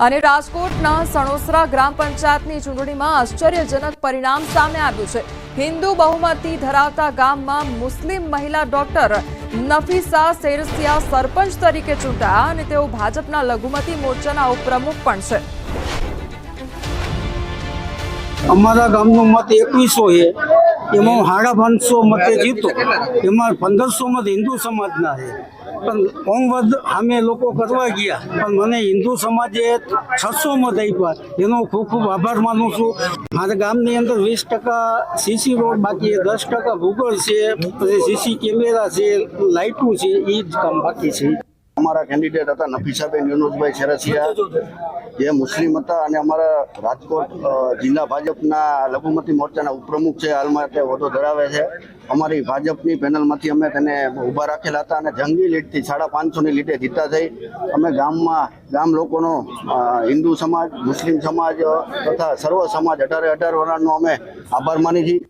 અને રાજકોટના સણોસરા ગ્રામ પંચાયતની ચૂંટણીમાં આશ્ચર્યજનક પરિણામ સામે આવ્યું છે। હિન્દુ બહુમતી ધરાવતા ગામમાં મુસ્લિમ મહિલા ડોક્ટર નફીસા શેરસિયા સરપંચ તરીકે ચૂંટાયા અને તેઓ ભાજપના લઘુમતી મોરચાના ઉપપ્રમુખ પણ છે। અમારા ગામનો મત 2100 છે, એમાં 550 મતે જીતો, એમાં 1500 મત હિન્દુ સમાજના છે। પણ કોંગવદ અમે લોકો કરવા ગયા, પણ મને હિન્દુ સમાજે 600 મત આપ્યા, એનો ખૂબ ખૂબ આભાર માનું છું। મારા ગામની અંદર 20% સીસી રોડ બાકી, 10% ભૂગોળ છે, પછી સીસી કેમેરા છે, લાઇટું છે, એ જ કામ બાકી છે। અમારા કેન્ડિડેટ હતા નફીસાબેન યુનુસભાઈ શેરસિયા, જે મુસ્લિમ હતા અને અમારા રાજકોટ જિલ્લા ભાજપના લઘુમતી મોરચાના ઉપપ્રમુખ છે, હાલમાં તે હોદ્દો ધરાવે છે। અમારી ભાજપની પેનલમાંથી અમે તેને ઊભા રાખેલા હતા અને જંગી લીડથી 550ની લીડે જીતા થઈ। અમે ગામ લોકોનો હિન્દુ સમાજ, મુસ્લિમ સમાજ તથા સર્વ સમાજ 18 વર્ષનો અમે આભાર માની છીએ।